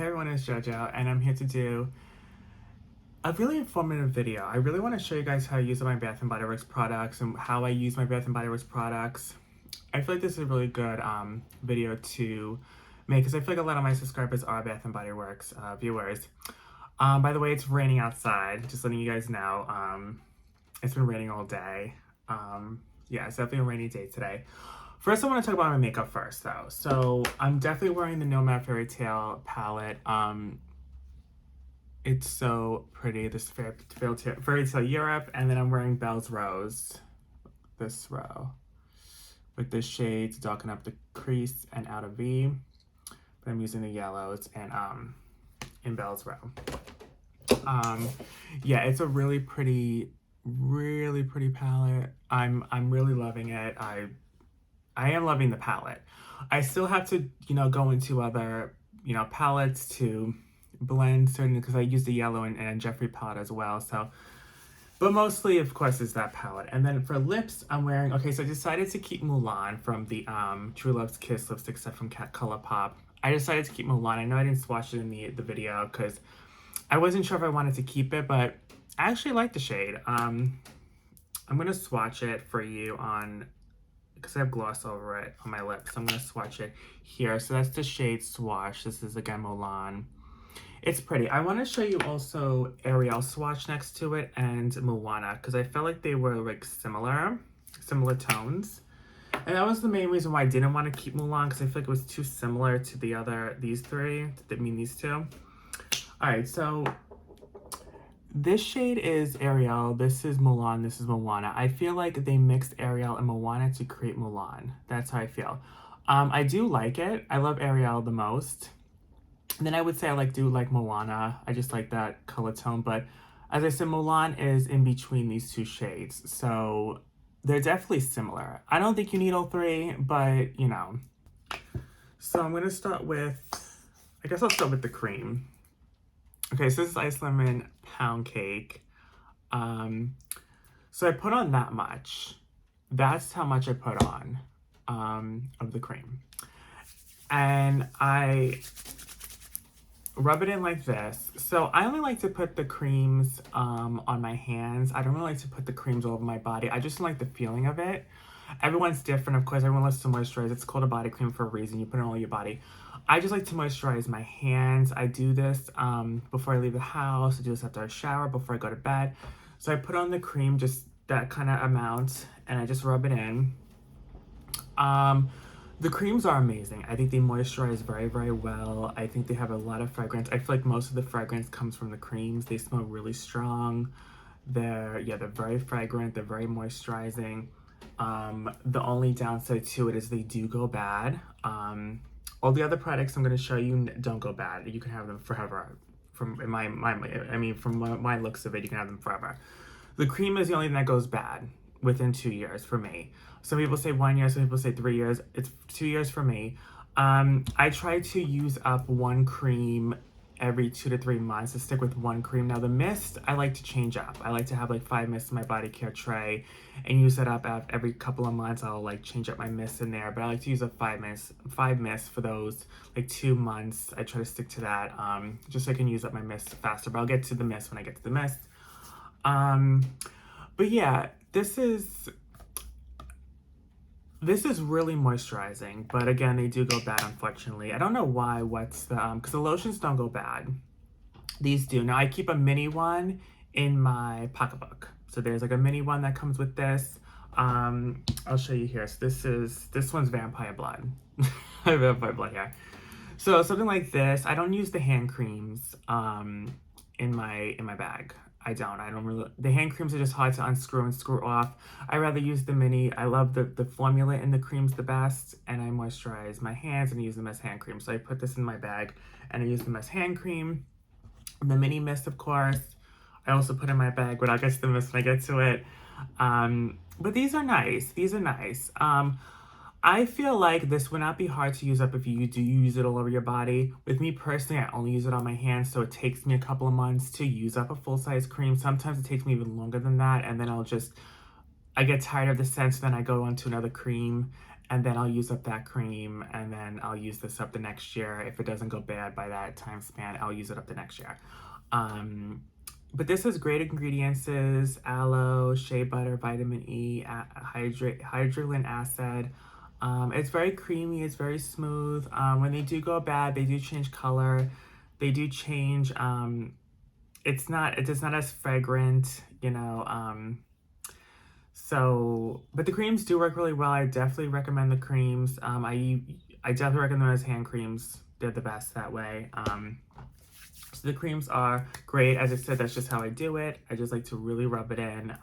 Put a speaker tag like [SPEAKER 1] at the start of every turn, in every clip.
[SPEAKER 1] Hey everyone, it's JoJo, and I'm here to do a really informative video. I really want to show you guys how I use my Bath & Body Works products and how I use my Bath & Body Works products. I feel like this is a really good video to make because I feel like a lot of my subscribers are Bath & Body Works viewers. By the way, it's raining outside, just letting you guys know. It's been raining all day. Yeah, it's definitely a rainy day today. First, I want to talk about my makeup first, though. So, I'm definitely wearing the Nomad Fairy Tale palette. It's so pretty, this Fairy Tale Europe, and then I'm wearing Belle's Rose, this row, with this shade to darken up the crease and outer V. But I'm using the yellows and in Belle's Row. Yeah, it's a really pretty palette. I'm really loving it. I am loving the palette. I still have to, go into other, palettes to blend certain, because I use the yellow and Jeffree palette as well. So, but mostly, of course, is that palette. And then for lips, I'm wearing, okay, so I decided to keep Mulan from the True Love's Kiss lipstick set from ColourPop. I decided to keep Mulan. I know I didn't swatch it in the video because I wasn't sure if I wanted to keep it, but I actually like the shade. I'm going to swatch it for you because I have gloss over it on my lips. So I'm going to swatch it here. So that's the shade Swatch. This is, again, Mulan. It's pretty. I want to show you also Ariel Swatch next to it and Moana, because I felt like they were like similar tones. And that was the main reason why I didn't want to keep Mulan, because I feel like it was too similar to these two. Alright, so this shade is Ariel, this is Mulan, this is Moana. I feel like they mixed Ariel and Moana to create Mulan. That's how I feel. I do like it. I love Ariel the most. And then I would say I do like Moana. I just like that color tone. But as I said, Mulan is in between these two shades. So they're definitely similar. I don't think you need all three, but So I'm going to start with, I guess I'll start with the cream. Okay, so this is Ice Lemon Pound Cake. So I put on that much. That's how much I put on of the cream. And I rub it in like this. So I only like to put the creams on my hands. I don't really like to put the creams all over my body. I just like the feeling of it. Everyone's different, of course. Everyone loves to moisturize. It's called a body cream for a reason. You put it on all your body. I just like to moisturize my hands. I do this before I leave the house. I do this after I shower, before I go to bed. So I put on the cream, just that kind of amount, and I just rub it in. The creams are amazing. I think they moisturize very, very well. I think they have a lot of fragrance. I feel like most of the fragrance comes from the creams. They smell really strong. They're very fragrant. They're very moisturizing. The only downside to it is they do go bad. All the other products I'm going to show you don't go bad. You can have them forever. From my looks of it, you can have them forever. The cream is the only thing that goes bad within 2 years for me. Some people say 1 year, some people say 3 years. It's 2 years for me. I try to use up one cream every 2 to 3 months, to stick with one cream. Now the mist, I like to change up. I like to have 5 mists in my body care tray and use that up every couple of months. I'll change up my mists in there, but I like to use up 5 mists for those 2 months. I try to stick to that just so I can use up my mist faster, but I'll get to the mist when I get to the mist. But yeah, this is really moisturizing, but again, they do go bad, unfortunately. I don't know why, because the lotions don't go bad. These do. Now, I keep a mini one in my pocketbook. So there's a mini one that comes with this. I'll show you here. So this one's Vampire Blood. I have Vampire Blood here. So something like this. I don't use the hand creams in my bag. I don't really, the hand creams are just hard to unscrew and screw off. I rather use the mini. I love the formula in the creams the best, and I moisturize my hands and use them as hand cream. So I put this in my bag and I use them as hand cream. The mini mist, of course, I also put in my bag, but I'll get to the mist when I get to it. But these are nice. These are nice. I feel like this would not be hard to use up if you do use it all over your body. With me personally, I only use it on my hands, so it takes me a couple of months to use up a full-size cream. Sometimes it takes me even longer than that, and then I get tired of the scent, so then I go on to another cream, and then I'll use up that cream, and then I'll use this up the next year. If it doesn't go bad by that time span, I'll use it up the next year. But this has great ingredients: aloe, shea butter, vitamin E, hydrogen acid. It's very creamy. It's very smooth. When they do go bad, they do change color. They do change. It's not as fragrant, you know. But the creams do work really well. I definitely recommend the creams. I definitely recommend them as hand creams. They're the best that way. So the creams are great. As I said, that's just how I do it. I just like to really rub it in.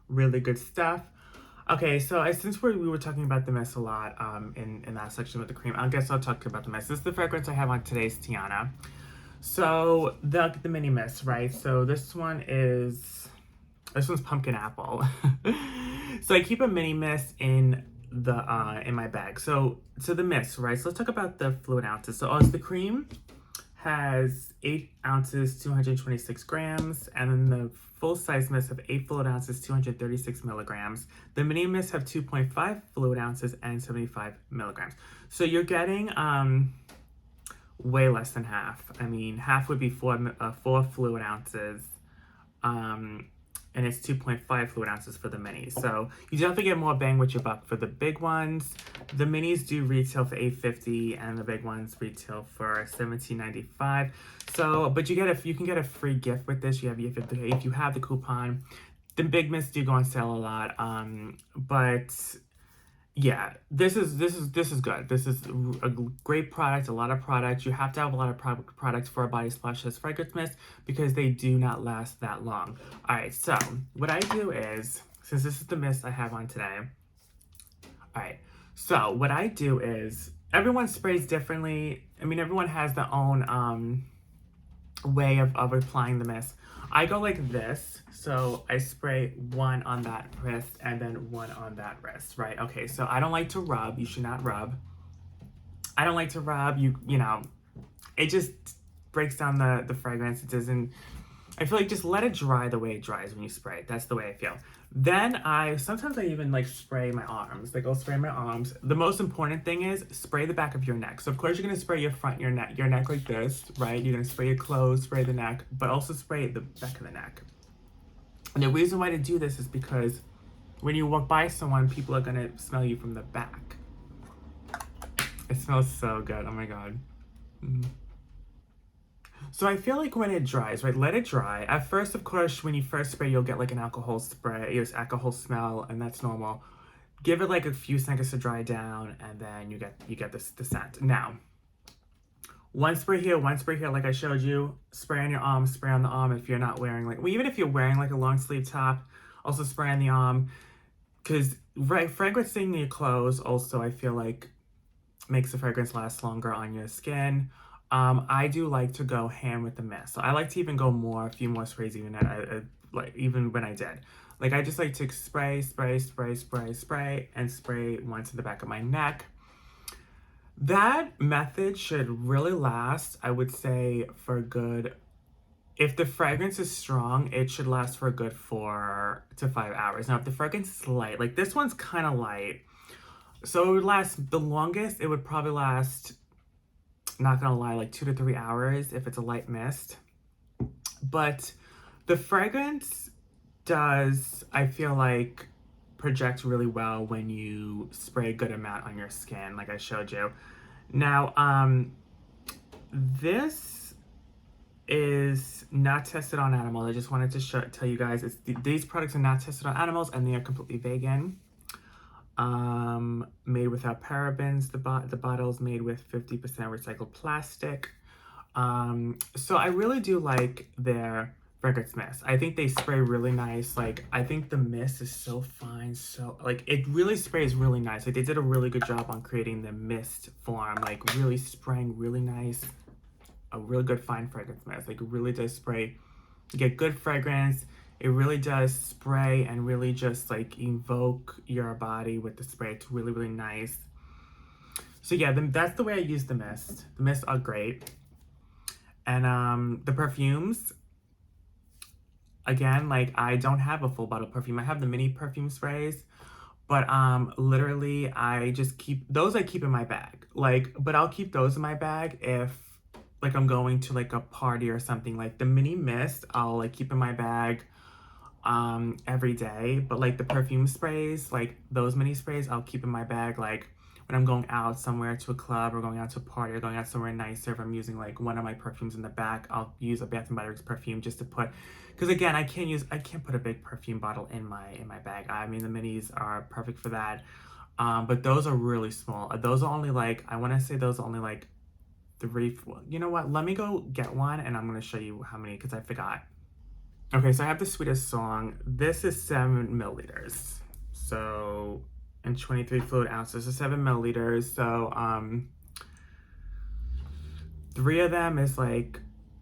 [SPEAKER 1] Really good stuff. Okay, so since we were talking about the mist a lot in that section with the cream, I guess I'll talk about the mist. This is the fragrance I have on today's Tiana. So the mini mist, right? So this one's pumpkin apple. So I keep a mini mist in my bag. So the mist, right? So let's talk about the fluid ounces. So the cream has 8 ounces, 226 grams, and then the full size mist have 8 fluid ounces, 236 milligrams. The mini mist have 2.5 fluid ounces and 75 milligrams. So you're getting way less than half. I mean, half would be 4 fluid ounces, and it's 2.5 fluid ounces for the minis. So you definitely get more bang with your buck for the big ones. The minis do retail for $8.50, and the big ones retail for $17.95. So, but you can get a free gift with this. If you have the coupon. The big mists do go on sale a lot. But yeah, this is good. This is a great product, a lot of products. You have to have a lot of products for a body splash as fragrance mist because they do not last that long. All right, so what I do is, since this is the mist I have on today, all right, so what I do is, everyone sprays differently. I mean, everyone has their own way of applying the mist. I go like this. So I spray one on that wrist and then one on that wrist, right? Okay, so I don't like to rub. You should not rub. I don't like to rub. You know, it just breaks down the fragrance. It doesn't, I feel like just let it dry the way it dries when you spray it. That's the way I feel. Then sometimes I even like spray my arms. Like I'll spray my arms. The most important thing is spray the back of your neck. So of course you're gonna spray your neck like this, right? You're gonna spray your clothes, spray the neck, but also spray the back of the neck. And the reason why to do this is because when you walk by someone, people are gonna smell you from the back. It smells so good, oh my God. So I feel like when it dries, right, let it dry. At first, of course, when you first spray, you'll get like an alcohol spray, alcohol smell, and that's normal. Give it like a few seconds to dry down, and then you get the scent. Now, one spray here, like I showed you. Spray on your arm, spray on the arm if you're not wearing even if you're wearing like a long sleeve top, also spray on the arm. Because fragrancing your clothes also, I feel like, makes the fragrance last longer on your skin. I do like to go ham with the mist. So I like to even go a few more sprays even even when I did. Like I just like to spray, and spray once in the back of my neck. That method should really last, I would say, for a good, if the fragrance is strong, it should last for a good 4 to 5 hours. Now, if the fragrance is light, like this one's kind of light, so it would last the longest, it would probably last, not gonna lie, like 2 to 3 hours if it's a light mist. But the fragrance does, I feel like, project really well when you spray a good amount on your skin, like I showed you. Now, this is not tested on animals. I just wanted to tell you guys, these products are not tested on animals, and they are completely vegan. Made without parabens. The bottle's made with 50% recycled plastic. So I really do like their fragrance mist. I think they spray really nice. Like, I think the mist is so fine. So, like, it really sprays really nice. Like, they did a really good job on creating the mist form. Like, really spraying really nice. A really good fine fragrance mist. Like, it really does spray. You get good fragrance. It really does spray and really just, like, evoke your body with the spray. It's really, really nice. So, yeah, that's the way I use the mist. The mists are great. And the perfumes, again, like, I don't have a full bottle perfume. I have the mini perfume sprays, But literally I just keep those, I keep in my bag. Like, but I'll keep those in my bag if like I'm going to like a party or something. Like the mini mist, I'll like keep in my bag every day. But like the perfume sprays, like those mini sprays, I'll keep in my bag like when I'm going out somewhere to a club or going out to a party or going out somewhere nicer. If I'm using like one of my perfumes in the back, I'll use a Bath and Body Works perfume just to put, because again, I can't put a big perfume bottle in my bag. I mean, the minis are perfect for that. But those are really small. Those are only like, I want to say those are only like three, four. You know what? Let me go get one and I'm going to show you how many because I forgot. Okay, so I have the Sweetest Song. This is 7 milliliters. So, and 23 fluid ounces, so 7 milliliters. So, three of them is like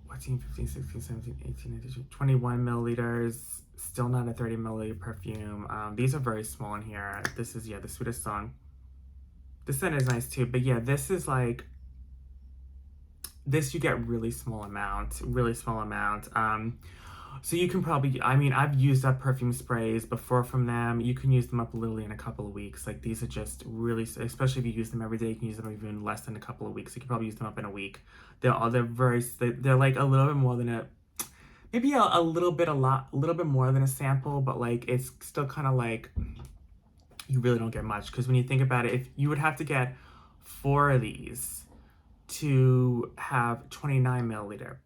[SPEAKER 1] 14, 15, 16, 17, 18, 19, 21 milliliters. Still not a 30 milliliter perfume. These are very small in here. This is, yeah, the Sweetest Song. This scent is nice too, but yeah, this is like, this you get really small amount, really small amount. So you can probably, I mean, I've used up perfume sprays before from them. You can use them up literally in a couple of weeks. Like these are just really, especially if you use them every day, you can use them even less than a couple of weeks. You can probably use them up in a week. They're very, they're like a little bit more than a, maybe a little bit, a little bit more than a sample, but like it's still kind of like, you really don't get much. Because when you think about it, if you would have to get 4 of these to have 29 milliliter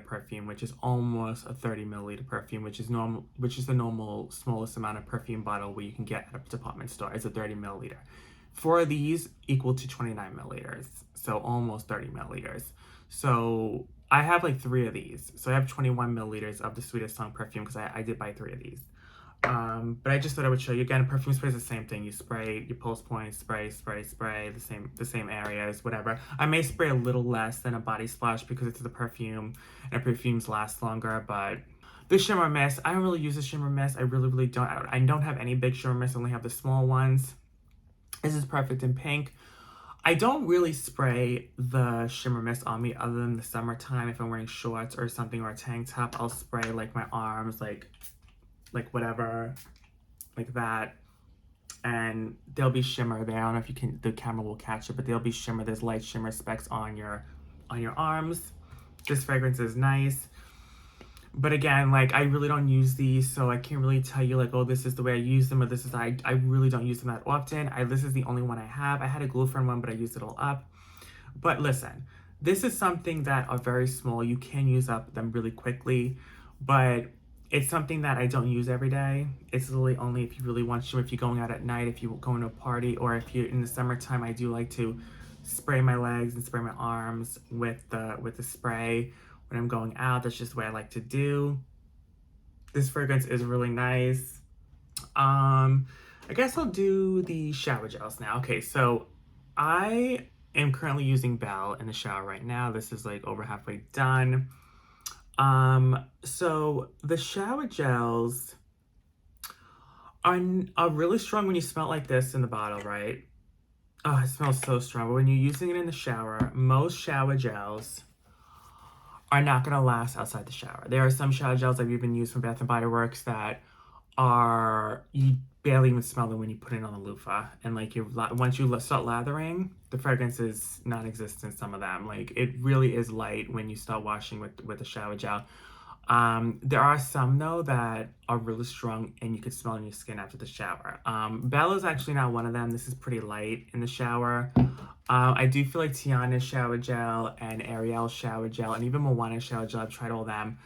[SPEAKER 1] perfume, which is almost a 30 milliliter perfume, which is normal, which is the normal smallest amount of perfume bottle where you can get at a department store. It's a 30 milliliter. 4 of these equal to 29 milliliters, so almost 30 milliliters. So I have like 3 of these, so I have 21 milliliters of the Sweetest Song perfume because I did buy 3 of these. But I just thought I would show you again. Perfume spray is the same thing. You spray your pulse points, spray, the same areas, whatever. I may spray a little less than a body splash because it's the perfume, and perfumes last longer. But the shimmer mist, I don't really use the shimmer mist. I really don't. I don't have any big shimmer mist. I only have the small ones. This is perfect in pink. I don't really spray the shimmer mist on me other than the summertime. If I'm wearing shorts or something or a tank top, I'll spray like my arms, like whatever, like that. And there'll be shimmer there. I don't know if you can, the camera will catch it, but there'll be shimmer. There's light shimmer specks on your arms. This fragrance is nice. But again, like I really don't use these, so I can't really tell you like, oh, this is the way I use them, or this is, I really don't use them that often. This is the only one I have. I had a glue friend one, but I used it all up. But listen, this is something that are very small. You can use up them really quickly, but it's something that I don't use every day. It's literally only if you really want to, if you're going out at night, if you're going to a party, or if you're in the summertime. I do like to spray my legs and spray my arms with the spray when I'm going out. That's just what I like to do. This fragrance is really nice. I guess I'll do the shower gels now. Okay, so I am currently using Belle in the shower right now. This is like over halfway done. So the shower gels are really strong when you smell like this in the bottle, right? Oh, it smells so strong. But when you're using it in the shower, most shower gels are not going to last outside the shower. There are some shower gels I've even used from Bath and Body Works that are, you barely even smell them when you put it on the loofah. And like once you start lathering, the fragrance is non-existent, some of them. Like it really is light when you start washing with a shower gel. There are some though that are really strong and you could smell in your skin after the shower. Belle is actually not one of them. This is pretty light in the shower. I do feel like Tiana's shower gel and Ariel's shower gel and even Moana's shower gel, I've tried all them.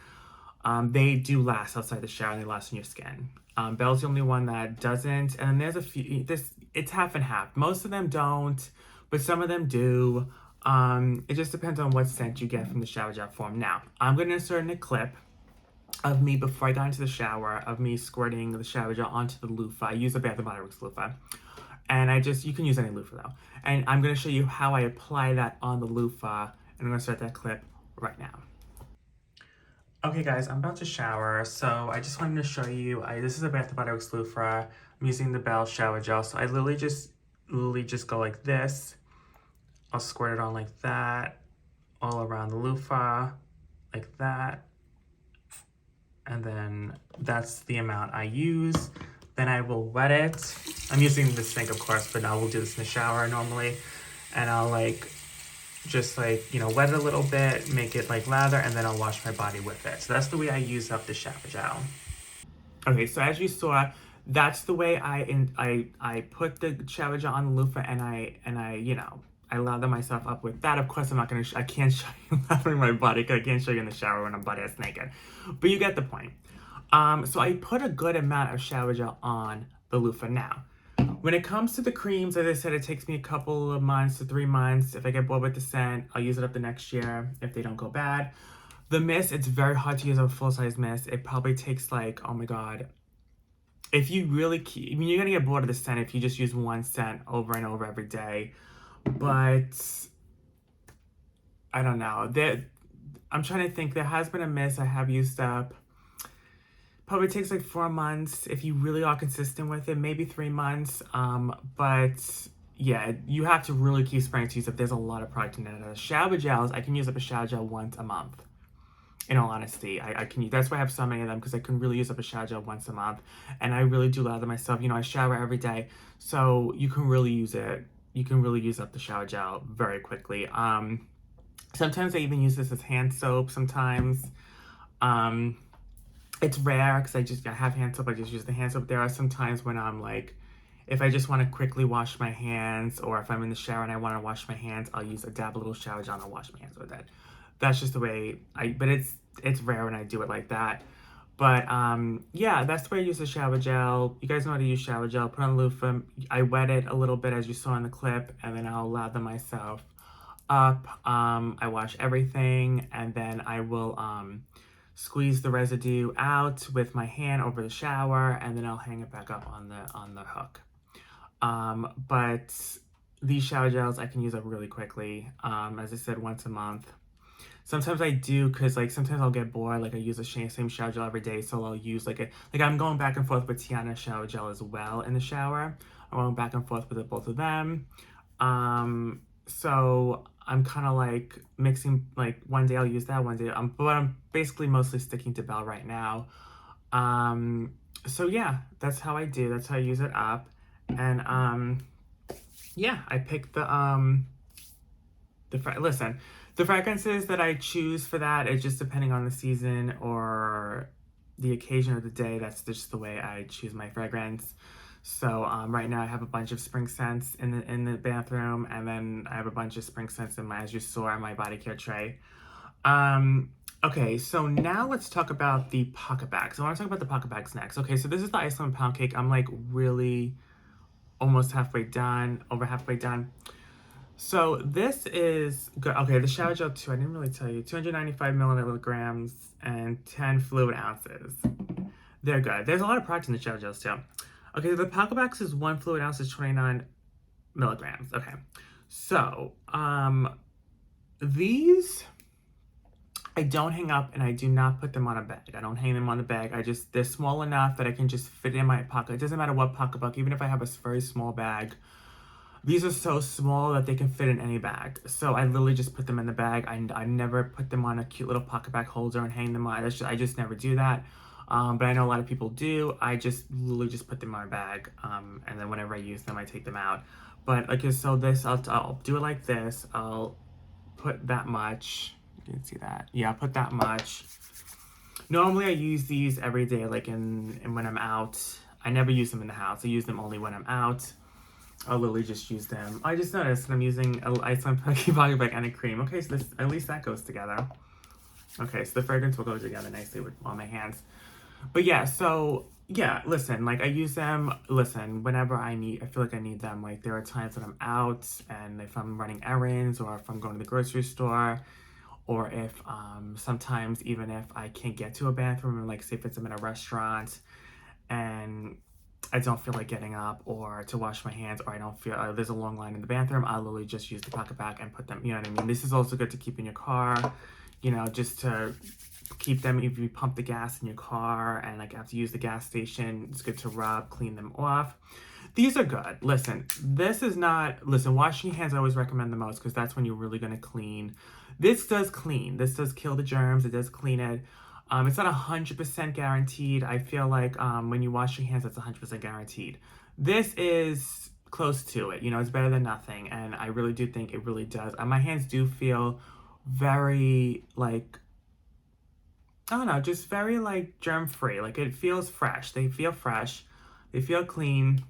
[SPEAKER 1] They do last outside the shower and they last in your skin. Belle's the only one that doesn't. And then there's a few, it's half and half. Most of them don't, but some of them do. It just depends on what scent you get from the shower gel form. Now, I'm going to insert in a clip of me before I got into the shower, of me squirting the shower gel onto the loofah. I use a Bath & Body Works loofah. And you can use any loofah though. And I'm going to show you how I apply that on the loofah. And I'm going to start that clip right now. Okay guys, I'm about to shower, so I just wanted to show you, this is a Bath & Body Works loofah. I'm using the Belle shower gel, so I literally just go like this. I'll squirt it on like that, all around the loofah, like that. And then that's the amount I use. Then I will wet it. I'm using the sink, of course, but now we'll do this in the shower normally. And I'll like, just like, you know, wet it a little bit, make it like lather, and then I'll wash my body with it. So that's the way I use up the shower gel. Okay, so as you saw, that's the way I put the shower gel on the loofah, and I you know, I lather myself up with that. Of course, I'm not gonna I can't show you lathering my body because I can't show you in the shower when I'm butt ass naked, but you get the point. So I put a good amount of shower gel on the loofah now. When it comes to the creams, as I said, it takes me a couple of months to 3 months. If I get bored with the scent, I'll use it up the next year if they don't go bad. The mist, it's very hard to use a full-size mist. It probably takes like, oh my God. If you really keep, I mean, you're gonna get bored of the scent if you just use one scent over and over every day. But I don't know. I'm trying to think. There has been a mist I have used up. Probably takes like 4 months if you really are consistent with it, maybe 3 months. But yeah, you have to really keep spraying to use up. There's a lot of product in it. Shower gels, I can use up a shower gel once a month. In all honesty, I can use, that's why I have so many of them, because I can really use up a shower gel once a month. And I really do lather myself. You know, I shower every day, so you can really use it. You can really use up the shower gel very quickly. Sometimes I even use this as hand soap sometimes. It's rare because I have hand soap. I just use the hand soap. There are some times when I'm like, if I just want to quickly wash my hands, or if I'm in the shower and I want to wash my hands, I'll use a dab a little shower gel and I'll wash my hands with it. That's just the way but it's rare when I do it like that. But yeah, that's the way I use the shower gel. You guys know how to use shower gel. Put on the loofah. I wet it a little bit as you saw in the clip, and then I'll lather myself up. I wash everything, and then I will squeeze the residue out with my hand over the shower, and then I'll hang it back up on the hook. But these shower gels I can use up really quickly. As I said, once a month. Sometimes I do, because like sometimes I'll get bored. Like I use the same shower gel every day, so I'll use like I'm going back and forth with Tiana shower gel as well in the shower. I'm going back and forth with both of them. So I'm kind of like mixing, like one day I'll use that, one day but I'm basically mostly sticking to Belle right now. So yeah, that's how I do. That's how I use it up. And yeah, I picked listen, the fragrances that I choose for that is just depending on the season or the occasion of the day. That's just the way I choose my fragrance. So right now I have a bunch of spring scents in the bathroom, and then I have a bunch of spring scents in my, as you saw, in my body care tray. Okay, so now let's talk about the PocketBac. So I want to talk about the PocketBacs next. Okay, so this is the ice lemon pound cake. I'm like really almost halfway done, over halfway done. So this is good. Okay, the shower gel too, I didn't really tell you. 295 milligrams and 10 fluid ounces. They're good. There's a lot of product in the shower gels too. Okay, the PocketBacs is 1 fluid ounce is 29 milligrams. Okay, so these I don't hang up, and I do not put them on a bag. I don't hang them on the bag. They're small enough that I can just fit it in my pocket. It doesn't matter what PocketBac, even if I have a very small bag. These are so small that they can fit in any bag. So I literally just put them in the bag. I never put them on a cute little PocketBac holder and hang them on. I just never do that. But I know a lot of people do. I just literally just put them in my bag. And then whenever I use them, I take them out. But okay, so this, I'll do it like this. I'll put that much. You can see that. Yeah, I'll put that much. Normally I use these every day, like when I'm out. I never use them in the house. I use them only when I'm out. I'll literally just use them. I just noticed that I'm using an ice lemon PocketBac and a cream. Okay, so this, at least that goes together. Okay, so the fragrance will go together nicely with all my hands. But yeah, so yeah, listen, like I use them, whenever I feel like I need them. Like there are times that I'm out, and if I'm running errands, or if I'm going to the grocery store, or if sometimes even if I can't get to a bathroom, and like say if I'm in a restaurant and I don't feel like getting up or to wash my hands, or I don't feel there's a long line in the bathroom, I'll literally just use the PocketBac and put them, you know what I mean? This is also good to keep in your car, you know, just to keep them if you pump the gas in your car and like have to use the gas station. It's good to rub, clean them off. These are good. Listen, washing your hands I always recommend the most, because that's when you're really going to clean. This does clean. This does kill the germs. It does clean it. It's not 100% guaranteed. I feel like when you wash your hands, it's 100% guaranteed. This is close to it. You know, it's better than nothing, and I really do think it really does. My hands do feel very like, I don't know, just very like germ free. Like it feels fresh. They feel fresh. They feel clean.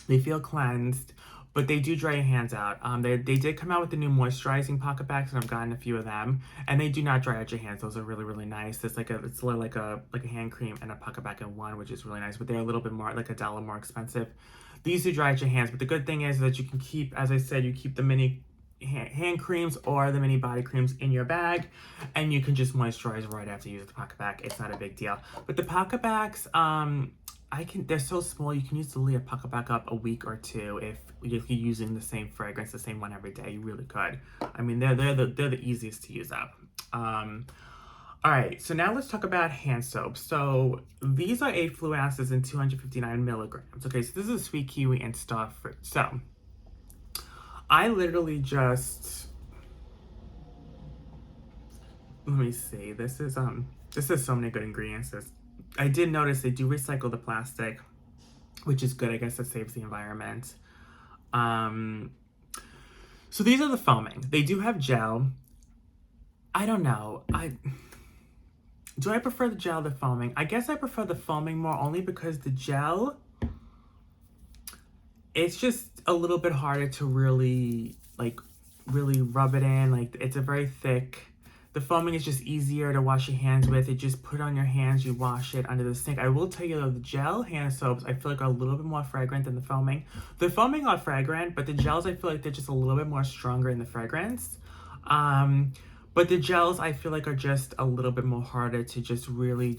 [SPEAKER 1] They feel cleansed, but they do dry your hands out. They did come out with the new moisturizing pocket bags, and I've gotten a few of them, and they do not dry out your hands. Those are really really nice. It's like a hand cream and a pocket bag in one, which is really nice. But they're a little bit more like $1 more expensive. These do dry out your hands, but the good thing is that you can keep, as I said, you keep the mini hand creams or the mini body creams in your bag, and you can just moisturize right after you use the pocket bag. It's not a big deal. But the pocket bags, they're so small, you can easily pocket back up a week or two if you're using the same fragrance, the same one every day. You really could. I mean, they're the easiest to use up. All right, so now let's talk about hand soap. So these are 8 fluid ounces and 259 milligrams. Okay, so this is sweet kiwi and star fruit. So I literally just, let me see. This is so many good ingredients. I did notice they do recycle the plastic, which is good. I guess that saves the environment. So these are the foaming. They do have gel. I don't know. Do I prefer the gel or the foaming? I guess I prefer the foaming more only because the gel, it's just a little bit harder to really rub it in. Like it's a very thick. The foaming is just easier to wash your hands with. You just put it on your hands, you wash it under the sink. I will tell you though, the gel hand soaps I feel like are a little bit more fragrant than the foaming. The foaming are fragrant, but the gels I feel like they're just a little bit more stronger in the fragrance. But the gels I feel like are just a little bit more harder to just really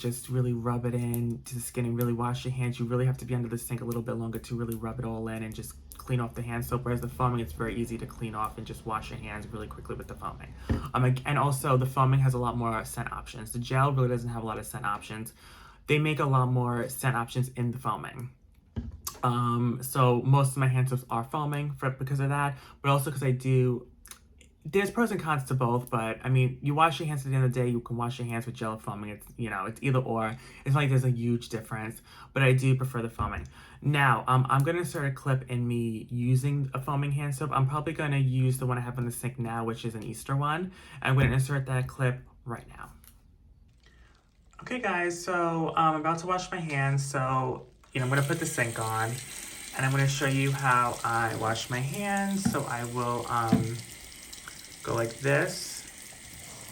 [SPEAKER 1] rub it in to the skin and really wash your hands. You really have to be under the sink a little bit longer to really rub it all in and just clean off the hand soap. Whereas the foaming, it's very easy to clean off and just wash your hands really quickly with the foaming. And also the foaming has a lot more scent options. The gel really doesn't have a lot of scent options. They make a lot more scent options in the foaming. So most of my hand soaps are foaming because of that, but also because there's pros and cons to both, but I mean, you wash your hands at the end of the day, you can wash your hands with gel or foaming. It's, it's either or. It's not like there's a huge difference, but I do prefer the foaming. Now, I'm going to insert a clip in me using a foaming hand soap. I'm probably going to use the one I have in the sink now, which is an Easter one. I'm going to insert that clip right now. Okay, guys, so I'm about to wash my hands, so, I'm going to put the sink on, and I'm going to show you how I wash my hands. So I will, go like this,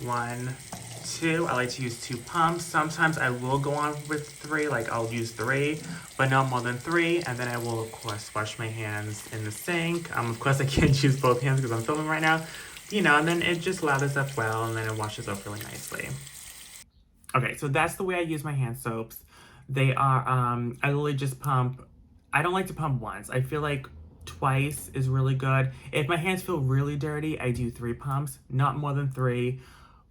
[SPEAKER 1] 1, 2. I like to use 2 pumps. Sometimes I will go on with 3, like I'll use 3, but not more than 3. And then I will, of course, wash my hands in the sink. Of course, I can't use both hands because I'm filming right now. And then it just lathers up well, and then it washes off really nicely. Okay, so that's the way I use my hand soaps. They are, I literally just pump. I don't like to pump once. I feel like twice is really good. If my hands feel really dirty, I do 3 pumps, not more than 3,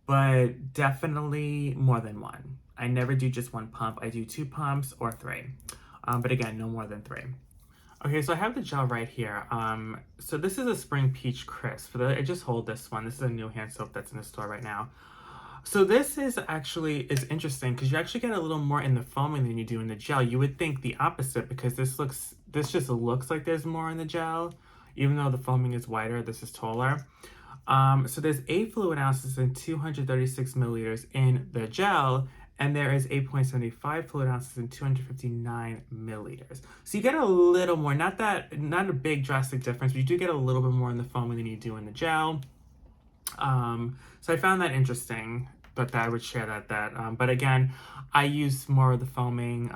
[SPEAKER 1] but definitely more than 1. I never do just 1 pump. I do 2 pumps or 3, but again, no more than 3. Okay, so I have the gel right here. So this is a Spring Peach Crisp. I just hold this one. This is a new hand soap that's in the store right now. So this is interesting because you actually get a little more in the foaming than you do in the gel. You would think the opposite because this just looks like there's more in the gel, even though the foaming is wider. This is taller. So there's 8 fluid ounces and 236 milliliters in the gel, and there is 8.75 fluid ounces and 259 milliliters. So you get a little more, not a big drastic difference, but you do get a little bit more in the foaming than you do in the gel. So I found that interesting, but I would share that. But again, I use more of the foaming.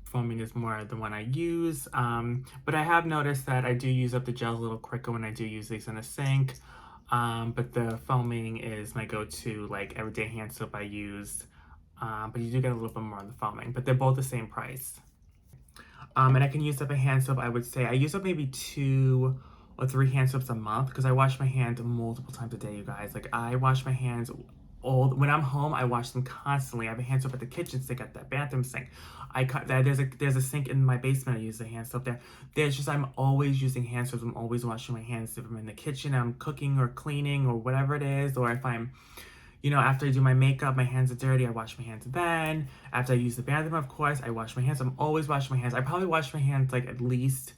[SPEAKER 1] Foaming is more the one I use. But I have noticed that I do use up the gel a little quicker when I do use these in the sink. But the foaming is my go-to, like, everyday hand soap I use. But you do get a little bit more on the foaming, but they're both the same price. And I can use up a hand soap, I would say. I use up maybe 2 or 3 hand soaps a month because I wash my hands multiple times a day, you guys. Like, I wash my hands when I'm home, I wash them constantly. I have a hand soap at the kitchen sink, at the bathroom sink. There's a sink in my basement. I use the hand soap there. I'm always using hand soaps. I'm always washing my hands if I'm in the kitchen, I'm cooking or cleaning or whatever it is, or if I'm You know, after I do my makeup, my hands are dirty, I wash my hands then. After I use the bathroom, of course, I wash my hands. I'm always washing my hands. I probably wash my hands like at least,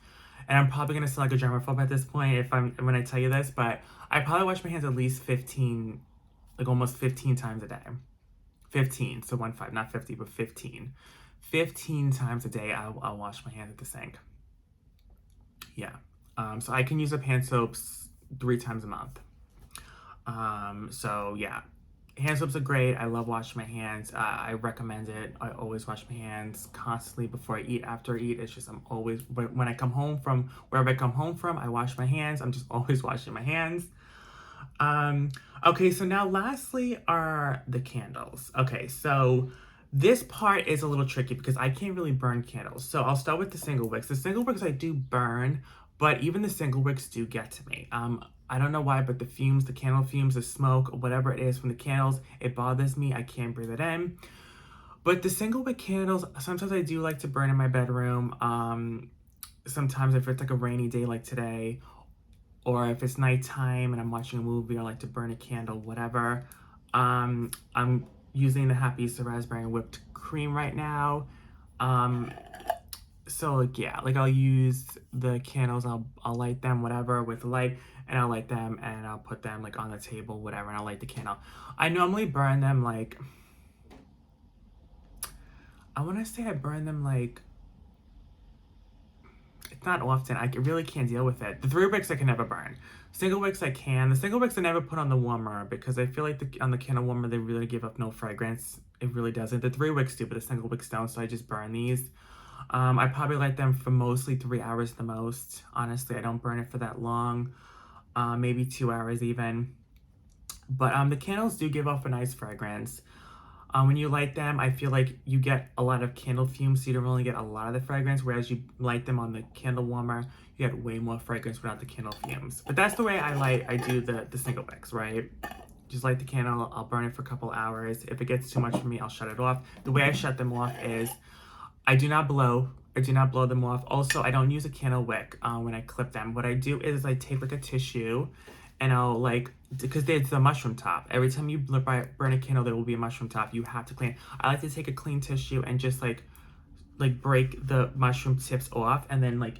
[SPEAKER 1] and I'm probably gonna sound like a germaphobe at this point if I'm when I tell you this, but I probably wash my hands at least 15, like almost 15 times a day. 15, so 1 5, not 50, but 15. 15 times a day, I'll wash my hands at the sink. Yeah. So I can use up hand soaps 3 times a month. So yeah, hand soaps are great. I love washing my hands. I recommend it. I always wash my hands constantly before I eat, after I eat. It's just I'm always, when I come home from wherever I come home from, I wash my hands. I'm just always washing my hands. Okay, so now lastly are the candles. Okay, so this part is a little tricky because I can't really burn candles. So I'll start with the single wicks. The single wicks I do burn, but even the single wicks do get to me. I don't know why, but the fumes, the candle fumes, the smoke, whatever it is from the candles, it bothers me. I can't breathe it in. But the single wick candles, sometimes I do like to burn in my bedroom. Sometimes if it's like a rainy day like today, or if it's nighttime and I'm watching a movie, I like to burn a candle, whatever. I'm using the Happy Easter Raspberry and Whipped Cream right now. So like, yeah, like I'll use the candles, I'll light them, whatever, with the light, and I'll light them and I'll put them like on the table, whatever, and I'll light the candle. I normally burn them like, I want to say I burn them like, it's not often. I really can't deal with it. The 3 wicks I can never burn. Single wicks I can. The single wicks I never put on the warmer because I feel like on the candle warmer they really give up no fragrance. It really doesn't. The 3 wicks do, but the single wicks don't. So I just burn these. I probably light them for mostly 3 hours the most. Honestly, I don't burn it for that long. Maybe 2 hours even. But the candles do give off a nice fragrance. When you light them, I feel like you get a lot of candle fumes, so you don't really get a lot of the fragrance, whereas you light them on the candle warmer, you get way more fragrance without the candle fumes. But that's the way I do the single wicks, right? Just light the candle, I'll burn it for a couple hours. If it gets too much for me, I'll shut it off. The way I shut them off is I do not blow. I do not blow them off. Also, I don't use a candle wick when I clip them. What I do is I take like a tissue and I'll like, because there's a mushroom top. Every time you burn a candle, there will be a mushroom top. You have to clean. I like to take a clean tissue and just like break the mushroom tips off and then like,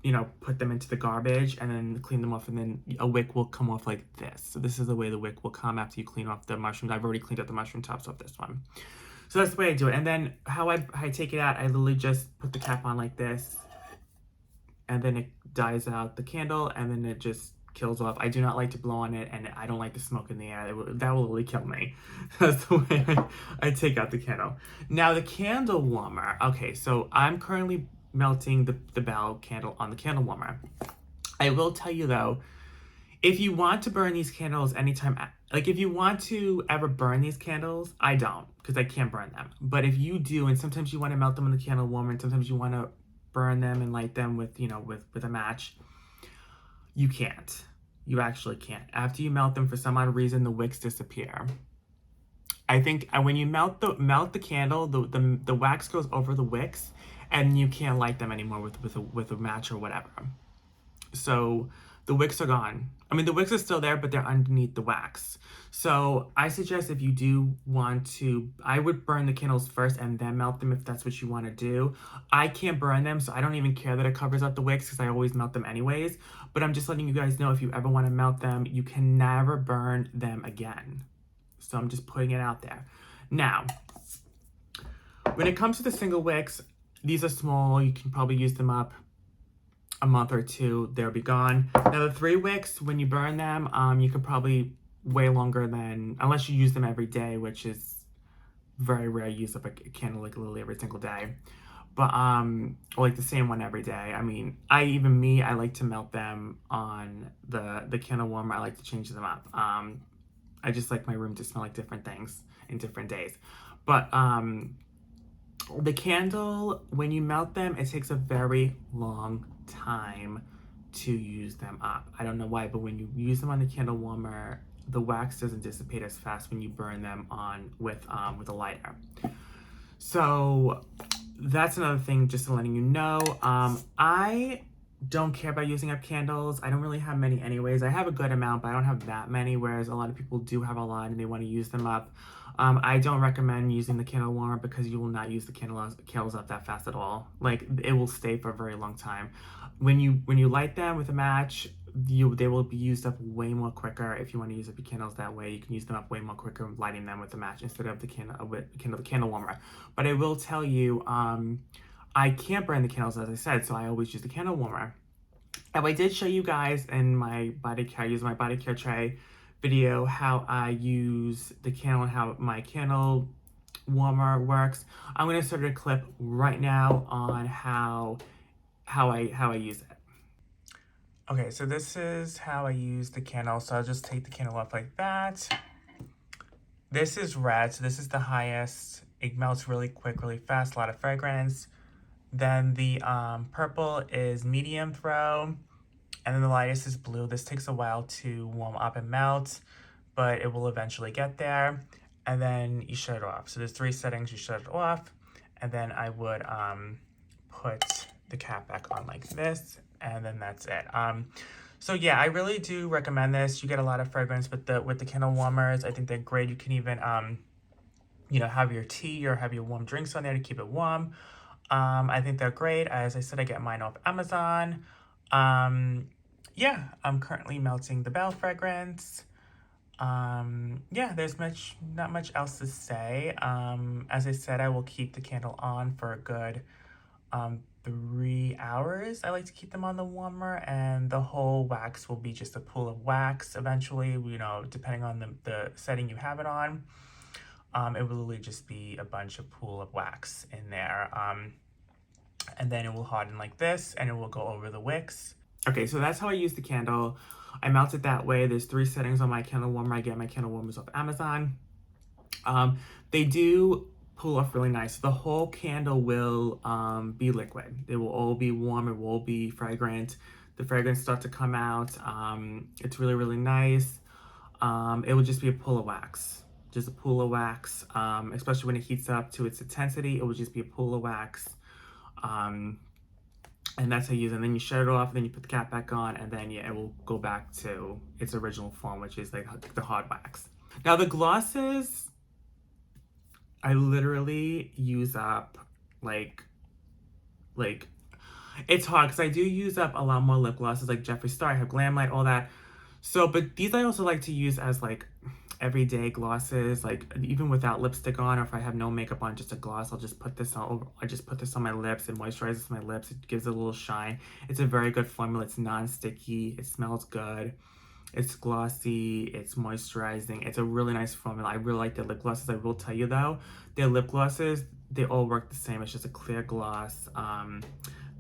[SPEAKER 1] you know, put them into the garbage and then clean them off, and then a wick will come off like this. So this is the way the wick will come after you clean off the mushrooms. I've already cleaned up the mushroom tops off this one. So that's the way I do it. And then how I take it out, I literally just put the cap on like this, and then it dies out the candle, and then it just kills off. I do not like to blow on it, and I don't like the smoke in the air. That will really kill me. That's the way I take out the candle. Now the candle warmer. Okay, so I'm currently melting the bell candle on the candle warmer. I will tell you though, if you want to burn these candles anytime, like if you want to ever burn these candles, I don't, because I can't burn them. But if you do, and sometimes you want to melt them in the candle warmer, and sometimes you want to burn them and light them with, you know, with a match, you can't. You actually can't. After you melt them, for some odd reason, the wicks disappear. I think when you melt the candle, the wax goes over the wicks, and you can't light them anymore with a match or whatever. So the wicks are gone. I mean, the wicks are still there, but they're underneath the wax. So I suggest if you do want to, I would burn the candles first and then melt them if that's what you want to do. I can't burn them, so I don't even care that it covers up the wicks because I always melt them anyways. But I'm just letting you guys know, if you ever want to melt them, you can never burn them again. So I'm just putting it out there. Now, when it comes to the single wicks, these are small. You can probably use them up a month or two, they'll be gone. Now the 3 wicks, when you burn them, you can probably way longer than, unless you use them every day, which is very rare. You use up a candle like literally every single day, but or like the same one every day. I mean, I like to melt them on the candle warmer. I like to change them up. I just like my room to smell like different things in different days. But the candle, when you melt them, it takes a very long time to use them up. I don't know why, but when you use them on the candle warmer, the wax doesn't dissipate as fast when you burn them on with a lighter. So that's another thing, just letting you know. I don't care about using up candles. I don't really have many anyways. I have a good amount, but I don't have that many, whereas a lot of people do have a lot and they want to use them up. I don't recommend using the candle warmer because you will not use the candles up that fast at all. Like, it will stay for a very long time. When you light them with a match, they will be used up way more quicker. If you want to use up your candles that way, you can use them up way more quicker lighting them with a match instead of the candle warmer. But I will tell you, I can't burn the candles, as I said, so I always use the candle warmer. Now, I did show you guys in my body care, I use my body care tray video, how I use the candle and how my candle warmer works. I'm gonna start a clip right now on how I use it. Okay, so this is how I use the candle. So I'll just take the candle off like that. This is red, so this is the highest. It melts really quick, really fast, a lot of fragrance. Then the purple is medium throw, and then the lightest is blue. This takes a while to warm up and melt, but it will eventually get there. And then you shut it off. So there's 3 settings. You shut it off, and then I would put the cap back on like this, and then that's it. So yeah, I really do recommend this. You get a lot of fragrance with the candle warmers. I think they're great. You can even have your tea or have your warm drinks on there to keep it warm. I think they're great. As I said, I get mine off Amazon. Yeah, I'm currently melting the Bell fragrance. Yeah, there's not much else to say. As I said, I will keep the candle on for a good 3 hours. I like to keep them on the warmer, and the whole wax will be just a pool of wax eventually, depending on the setting you have it on. It will literally just be a bunch of pool of wax in there. And then it will harden like this, and it will go over the wicks. Okay, so that's how I use the candle. I melt it that way. There's 3 settings on my candle warmer. I get my candle warmers off Amazon. They do pull off really nice. The whole candle will be liquid. It will all be warm. It will all be fragrant. The fragrance start to come out. It's really, really nice. It will just be a pool of wax. Just a pool of wax. Especially when it heats up to its intensity, it will just be a pool of wax. And that's how you use it. And then you shut it off, and then you put the cap back on, and then yeah, it will go back to its original form, which is like the hard wax. Now the glosses, I literally use up like it's hard because I do use up a lot more lip glosses like Jeffree Star. I have Glam Light, all that. So, but these I also like to use as like everyday glosses, like even without lipstick on, or if I have no makeup on, just a gloss, I'll just put this on. I just put this on my lips. It moisturizes my lips. It gives it a little shine. It's a very good formula. It's non-sticky. It smells good. It's glossy. It's moisturizing. It's a really nice formula. I really like their lip glosses. I will tell you though, their lip glosses, they all work the same. It's just a clear gloss.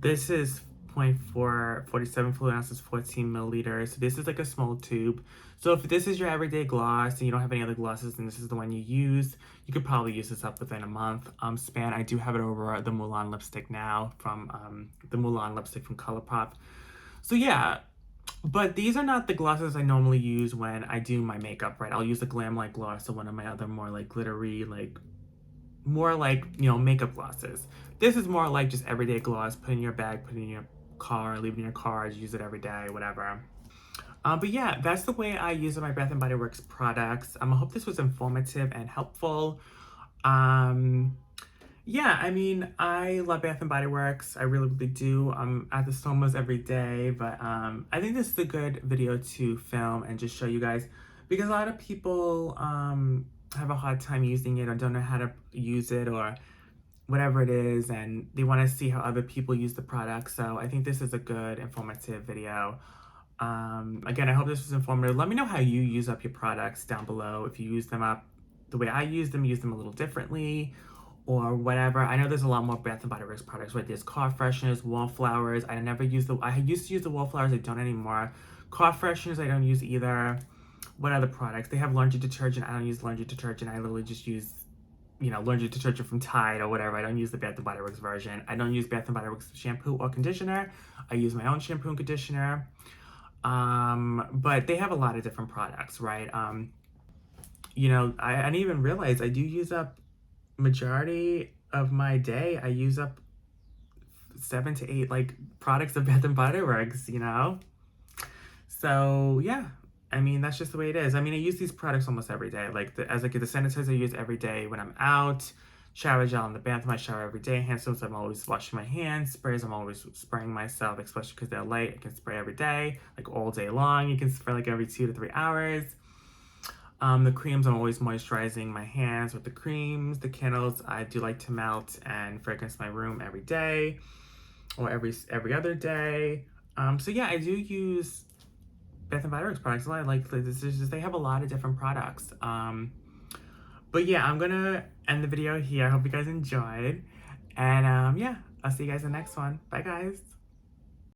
[SPEAKER 1] This is 47 fluid ounces, 14 milliliters. So this is like a small tube. So if this is your everyday gloss and you don't have any other glosses and this is the one you use, you could probably use this up within a month span. I do have it over the Mulan lipstick now from the Mulan lipstick from ColourPop. So yeah, but these are not the glosses I normally use when I do my makeup, right? I'll use the Glam Light gloss or one of my other more like glittery, like more like, makeup glosses. This is more like just everyday gloss, put in your bag, put in your car, leave it in your car, use it every day, whatever. But yeah, that's the way I use my Bath & Body Works products. I hope this was informative and helpful. Yeah, I mean, I love Bath & Body Works. I really, really do. I'm at the Somas every day, but I think this is a good video to film and just show you guys, because a lot of people have a hard time using it or don't know how to use it or whatever it is, and they want to see how other people use the product. So I think this is a good informative video. Again, I hope this was informative. Let me know how you use up your products down below. If you use them up the way I use them a little differently or whatever. I know there's a lot more Bath & Body Works products, right? There's car fresheners, wallflowers. I used to use the wallflowers. I don't anymore. Car fresheners, I don't use either. What other products? They have laundry detergent. I don't use laundry detergent. I literally just use laundry detergent from Tide or whatever. I don't use the Bath & Body Works version. I don't use Bath & Body Works shampoo or conditioner. I use my own shampoo and conditioner. But they have a lot of different products, right? I didn't even realize I do use up majority of my day. I use up 7 to 8 like products of Bath and Body Works, you know? So yeah, I mean that's just the way it is. I mean I use these products almost every day. Like the sanitizer I use every day when I'm out. Shower gel in the bathroom, I shower every day. Hand soaps, I'm always washing my hands. Sprays, I'm always spraying myself, especially because they're light. I can spray every day, like all day long. You can spray like every 2 to 3 hours. The creams, I'm always moisturizing my hands with the creams. The candles, I do like to melt and fragrance my room every day or every other day. So yeah, I do use Bath and Body Works products a lot. Like this is just, they have a lot of different products. But yeah, I'm gonna end the video here. I hope you guys enjoyed. And yeah, I'll see you guys in the next one. Bye guys.